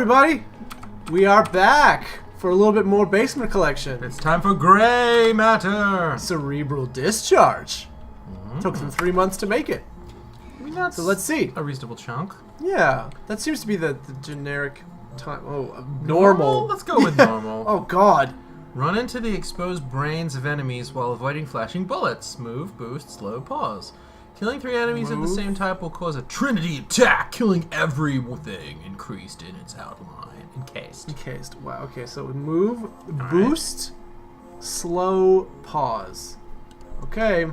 everybody! We are back for a little bit more basement collection. It's time for gray matter. Cerebral discharge. Took them 3 months to make it. I mean, that's So let's see. a reasonable chunk. Yeah, that seems to be the generic time. Oh, normal. Let's go with normal. Oh God. Run into the exposed brains of enemies while avoiding flashing bullets. Move, boost, slow, pause. Killing 3 enemies of the same type will cause a trinity attack, killing everything increased in its outline. Encased. Encased. Wow. Okay, so move, boost, slow, pause. Okay.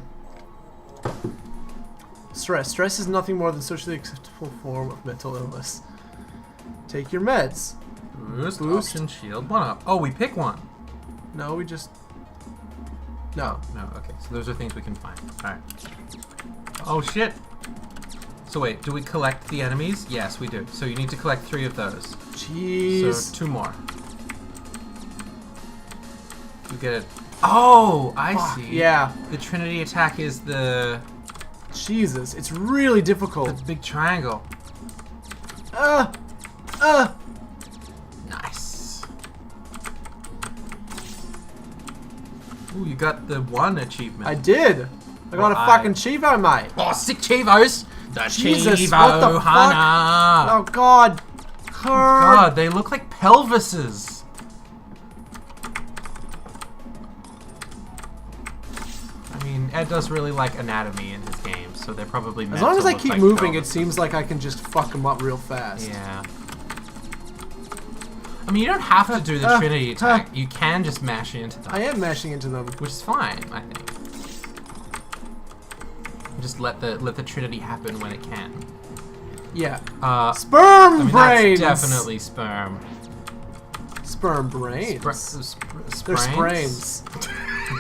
Stress. Stress is nothing more than socially acceptable form of mental illness. Take your meds. Boost, option, shield, 1-up. Oh, we pick one. No, we just... No. No, okay. So those are things we can find. Alright. Oh, shit. So wait, do we collect the enemies? Yes, we do. So you need to collect 3 of those. Jeez. So 2 more. You get it. Oh, I see. Yeah. The trinity attack is the... Jesus, it's really difficult. the big triangle. Nice. Ooh, you got the 1 achievement. I did. I got a fucking Chivo, mate. Oh, sick Chivos! The Jesus, Chivo what the Hana! Oh God. God, they look like pelvises. I mean, Ed does really like anatomy in his games, so they're probably meant As long to as I look keep like moving, pelvises. it seems like I can just fuck them up real fast. Yeah. I mean, you don't have to do the Trinity attack. You can just mash into them. I am mashing into them. Which is fine, I think. Just let the Trinity happen when it can. Yeah. I Sperm mean, brains. that's definitely sperm. Sperm brains. They're Sprains? sprains.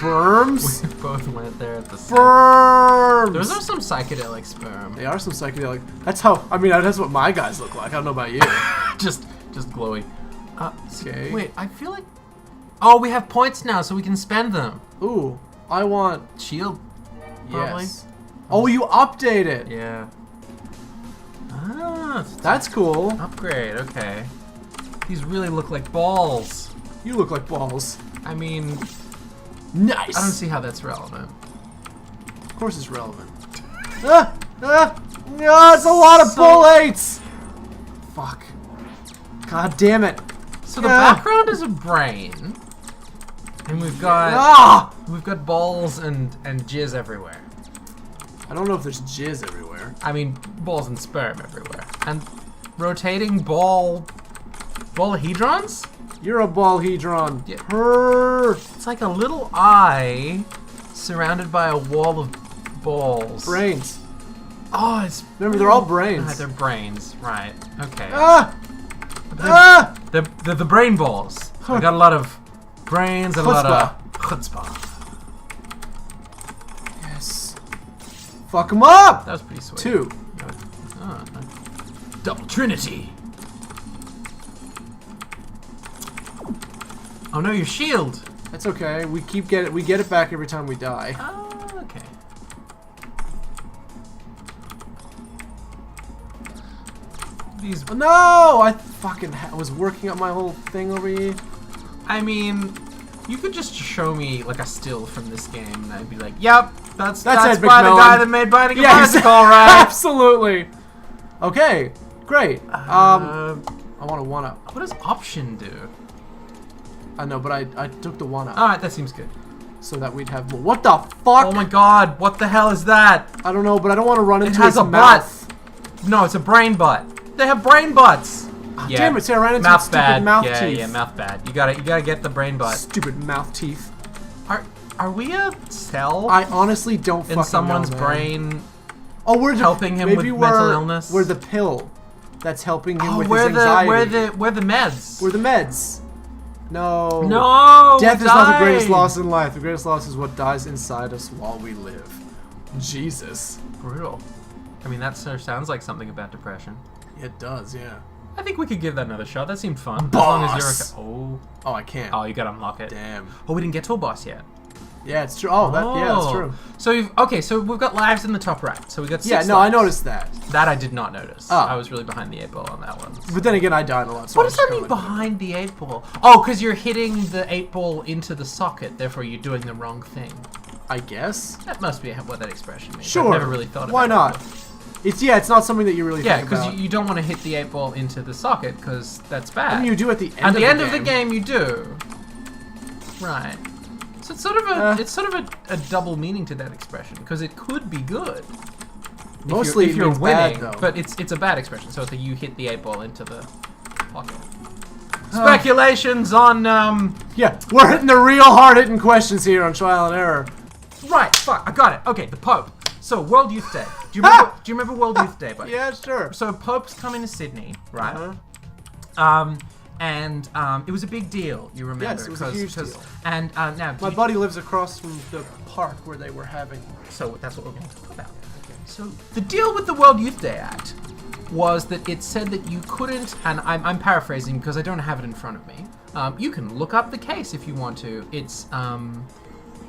Berms. We both went there at the same. Berms. Those are some psychedelic sperm. They are some psychedelic. That's how. I mean, that's what my guys look like. I don't know about you. just glowy. Okay. Wait, I feel like. Oh, we have points now, so we can spend them. Ooh, I want. Shield. Probably. Yes. Oh, you update it. Yeah. Ah, That's cool. upgrade. Okay. These really look like balls. You look like balls. I mean, Nice. I don't see how that's relevant. Of course, it's relevant. It's a lot of bullets. Fuck. God damn it. So the background is a brain, and we've got balls and jizz everywhere. I don't know if there's jizz everywhere. I mean, balls and sperm everywhere, and rotating ballhedrons. You're a ballhedron. Yeah. Purr. It's like a little eye surrounded by a wall of balls. Brains. Oh, it's Remember, they're all brains. they're brains, right? Okay. They're the brain balls. I got a lot of brains and a lot of chutzpah. Yes. Fuck them up. That was pretty sweet. 2. Oh, nice. Double Trinity. Oh no, your shield. That's okay. We get it back every time we die. Oh, okay. These. Oh, no, I was working up my whole thing over here. I mean, you could just show me like a still from this game, and I'd be like, "Yep, that's Ed by the McMillan. guy that made Binding of Yes, Isaac, all right." Absolutely. Okay, great. I want a 1-up. What does option do? I know, but I took the 1-up All right, that seems good. so that we'd have more. What the fuck? Oh my God, what the hell is that? I don't know, but I don't want to run into It has his a mouth. butt. No, it's a brain butt. They have brain butts. Yeah. Damn it, see, I ran into Mouth his stupid bad. mouth Yeah, teeth. yeah, mouth bad. You gotta get the brain butt. Stupid mouth teeth. Are we a cell I honestly don't fucking in someone's know, man. brain? Oh, we're helping him maybe with mental illness? We're the pill that's helping him Oh, with we're his anxiety. we're the meds. We're the meds. No. No. Death we is not the greatest died. loss in life. The greatest loss is what dies inside us while we live. Jesus. Brutal. I mean, that sort of sounds like something about depression. It does, yeah. I think we could give that another shot. That seemed fun. Boss! As long as you're oh, Oh, I can't. oh, you gotta unlock it. Damn. Oh, we didn't get to a boss yet. Yeah, it's true. Oh, that's true. So so we've got lives in the top right. So we got 6 Yeah, no, lives. I noticed that. That I did not notice. Oh. I was really behind the 8 ball on that one. But then again, I died a lot. So What does that mean, behind the 8 ball? Oh, because you're hitting the 8 ball into the socket, therefore you're doing the wrong thing. I guess. That must be what that expression means. Sure. I've never really thought about it. Why not? It's not something that you really Yeah, think about. because you don't want to hit the 8 ball into the socket, because that's bad. I mean, you do at the end At the end of of the game, you do. Right. So it's sort of a double meaning to that expression, because it could be good. Mostly if you're means winning, bad, though. but it's a bad expression. So it's that you hit the 8 ball into the pocket. Speculations on Yeah, we're hitting the real hard-hitting questions here on Trial and Error. Right, fuck, I got it. Okay, the Pope. So World Youth Day. Do you remember World Youth Day, buddy? Yeah, sure. So Pope's coming to Sydney, right? And it was a big deal. You remember? Yes, it was a huge deal. And now My buddy lives across from the park where they were having. So that's what we're going to talk about. So the deal with the World Youth Day Act was that it said that you couldn't, and I'm paraphrasing because I don't have it in front of me. You can look up the case if you want to. It's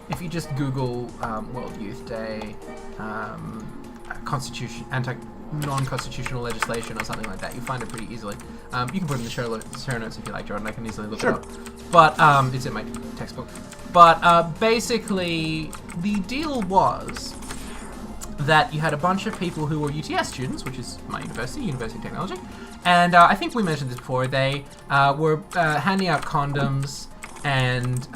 if you just Google World Youth Day, non-constitutional legislation or something like that, you find it pretty easily. You can put it in the show notes if you like, Jordan. I can easily look it up. But it's in my textbook. But basically, the deal was that you had a bunch of people who were UTS students, which is my university, University of Technology, and I think we mentioned this before. They were handing out condoms and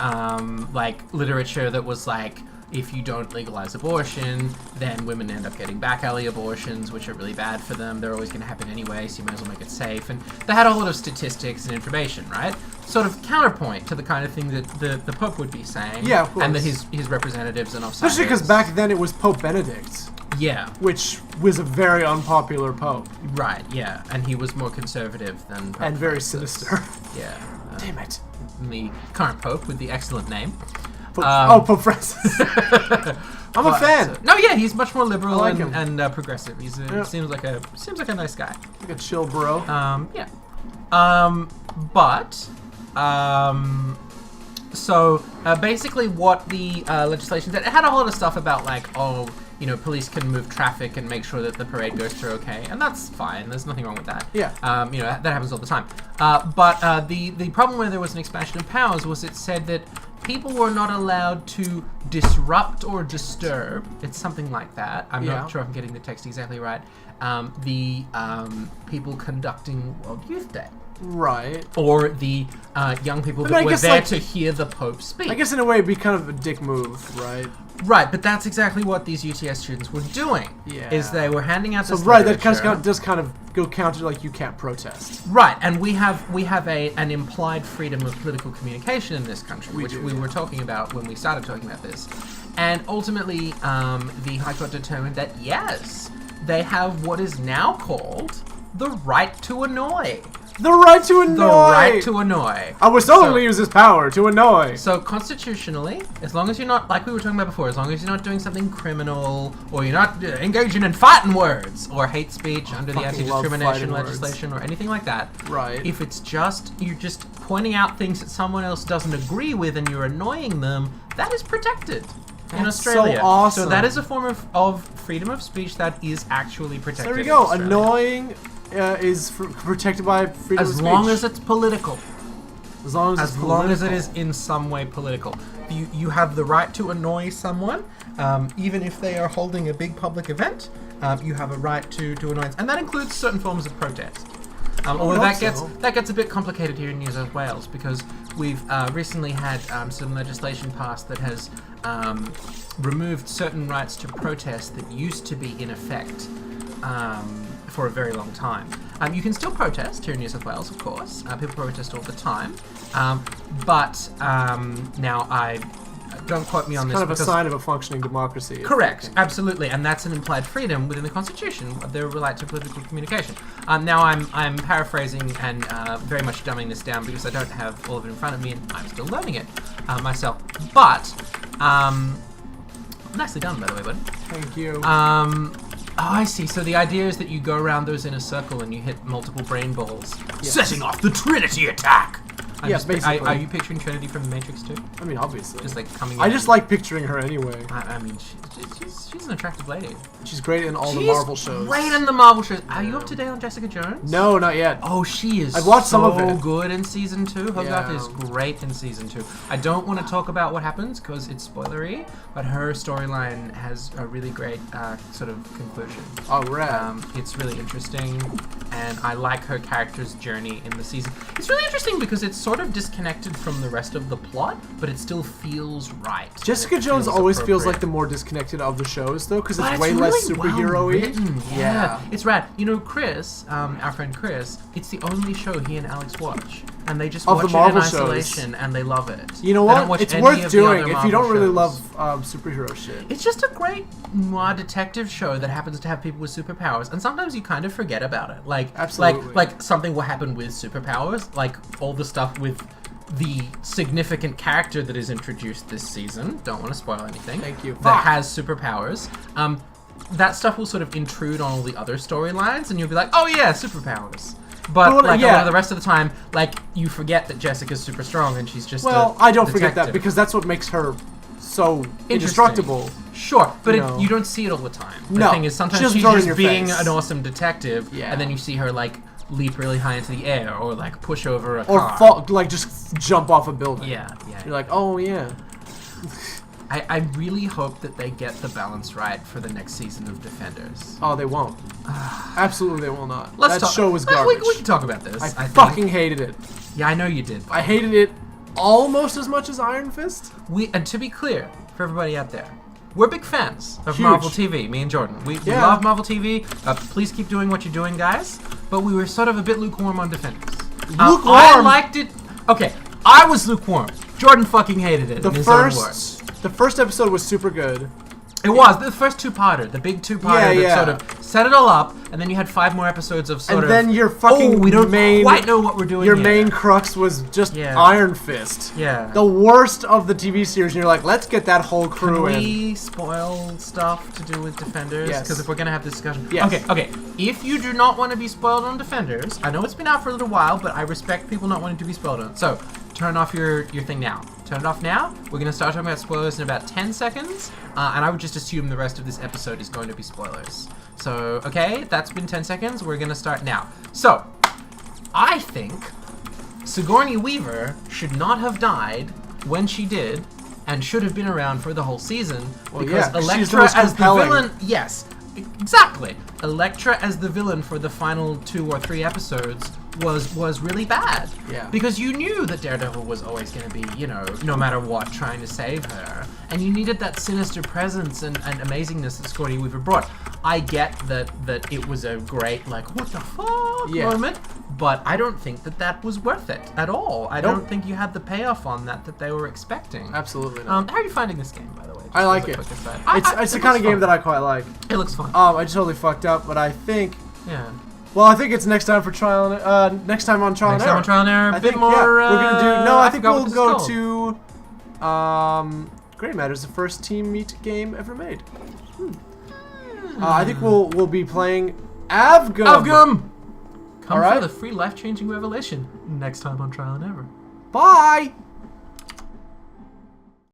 like literature that was like, if you don't legalize abortion, then women end up getting back alley abortions, which are really bad for them. They're always going to happen anyway, so you might as well make it safe. And they had a lot of statistics and information, right? Sort of counterpoint to the kind of thing that the Pope would be saying. Yeah, of course. And that his representatives and offsiders. Especially because back then it was Pope Benedict. Yeah. Which was a very unpopular pope. Right, yeah. And he was more conservative than Pope And very Francis. sinister. Yeah. Damn it. The current Pope with the excellent name. Pope Francis. I'm a fan. No, yeah, he's much more liberal I like him. and progressive. He's seems like a nice guy. Like a chill bro. Yeah. So basically, what the legislation said, it had a lot of stuff about like, police can move traffic and make sure that the parade goes through okay, and that's fine. There's nothing wrong with that. Yeah. That happens all the time. But the problem where there was an expansion of powers was it said that people were not allowed to disrupt or disturb. It's something like that. I'm not sure if I'm getting the text exactly right. The people conducting World Youth Day. Right. Or the young people that were there to hear the Pope speak. I guess in a way it'd be kind of a dick move, right? Right, but that's exactly what these UTS students were doing. Yeah. Is they were handing out this right, literature. that does kind of go counter, like, you can't protest. Right, and we have an implied freedom of political communication in this country, which we were talking about when we started talking about this. And ultimately, the High Court determined that, yes, they have what is now called the right to annoy. The right to annoy! The right to annoy. I would only use his power to annoy. So constitutionally, as long as you're not, like we were talking about before, as long as you're not doing something criminal, or you're not engaging in fighting words, or hate speech under the anti-discrimination legislation, or anything like that. Right. If it's you're just pointing out things that someone else doesn't agree with and you're annoying them, that is protected. In Australia. So awesome. So that is a form of freedom of speech that is actually protected. So there we go. Annoying is protected by freedom of speech. As long as it's political. As long as it is in some way political. You have the right to annoy someone, even if they are holding a big public event. You have a right to annoyance, and that includes certain forms of protest. Although that gets a bit complicated here in New South Wales, because we've recently had some legislation passed that has removed certain rights to protest that used to be in effect for a very long time. You can still protest here in New South Wales, of course. People protest all the time. But now don't quote me on this. It's kind of a sign of a functioning democracy. Correct, absolutely, and that's an implied freedom within the Constitution, the right to political communication. Now I'm paraphrasing and very much dumbing this down because I don't have all of it in front of me, and I'm still learning it myself. But nicely done, by the way, bud. Thank you. Oh, I see. So the idea is that you go around those in a circle and you hit multiple brain balls, setting off the Trinity attack. Yeah, basically. Are you picturing Trinity from The Matrix too? I mean, obviously. Just like coming. I in. just like picturing her anyway. I mean, she's an attractive lady. She's great in all the Marvel shows. Great in the Marvel shows. Are you up to date on Jessica Jones? No, not yet. Oh, she is. I've watched some of it. Good in season 2. Hogarth Yeah. is great in season 2. I don't want to talk about what happens because it's spoilery, but her storyline has a really great sort of conclusion. Oh, rad. It's really interesting, and I like her character's journey in the season. It's really interesting because it's sort of disconnected from the rest of the plot, but it still feels right. Jessica Jones always feels like the more disconnected of the shows, though, because it's way less superhero-y. Yeah, it's rad. You know, Chris, our friend Chris, it's the only show he and Alex watch, and they just watch it in isolation, and they love it. You know what? It's worth doing if you don't really love superhero shit. It's just a great noir detective show that happens to have people with superpowers, and sometimes you kind of forget about it. Like, absolutely, like something will happen with superpowers, like all the stuff with the significant character that is introduced this season. Don't want to spoil anything. Thank you. That has superpowers. That stuff will sort of intrude on all the other storylines, and you'll be like, oh yeah, superpowers. But like a lot of the rest of the time, like you forget that Jessica's super strong and she's just I don't forget that because that's what makes her so indestructible. Sure, but you don't see it all the time. The thing is, sometimes she's just being an awesome detective, and then you see her like leap really high into the air, or like push over a car, or fall, like just jump off a building. Yeah. You're like, oh yeah. I really hope that they get the balance right for the next season of Defenders. Oh, they won't. Absolutely, they will not. That show was garbage. We can talk about this. I fucking hated it. Yeah, I know you did. I hated it almost as much as Iron Fist. And to be clear, for everybody out there, we're big fans of Marvel TV, me and Jordan. We love Marvel TV. Please keep doing what you're doing, guys. But we were sort of a bit lukewarm on Defenders. Lukewarm? I liked it. Okay, I was lukewarm. Jordan fucking hated it in his own words. The first episode was super good. It was the first two-parter, the big two-parter that sort of set it all up, and then you had 5 more episodes of sort of. And then your fucking we don't quite know what we're doing. Your main crux was just Iron Fist. Yeah. The worst of the TV series. And you're like, let's get that whole crew in. Can we spoil stuff to do with Defenders? Yes. Because if we're gonna have this discussion. Yes. Okay. If you do not want to be spoiled on Defenders, I know it's been out for a little while, but I respect people not wanting to be spoiled on it. So turn off your thing now. Turn it off now. We're going to start talking about spoilers in about 10 seconds. And I would just assume the rest of this episode is going to be spoilers. So, okay, that's been 10 seconds. We're going to start now. So, I think Sigourney Weaver should not have died when she did and should have been around for the whole season. Well, because she's Elektra the as the villain... Yes, exactly. Elektra as the villain for the final 2 or 3 episodes was really bad. Yeah. Because you knew that Daredevil was always going to be, you know, no matter what, trying to save her. And you needed that sinister presence and amazingness that Sigourney Weaver brought. I get that it was a great, like, what the fuck moment, but I don't think that was worth it at all. I don't think you had the payoff on that they were expecting. Absolutely not. How are you finding this game, by the way? I like it. It's the kind of game that I quite like. It looks fun. I just totally fucked up, but I think... Yeah. Well, I think it's next time for trial. Next time on trial and error. Next time on trial and error. I think more. We're gonna do. No, I think we'll go called. to. Grey Matter's the first team meet game ever made. I think we'll be playing Avgum. Come for the free life-changing revelation next time on Trial and Error. Bye.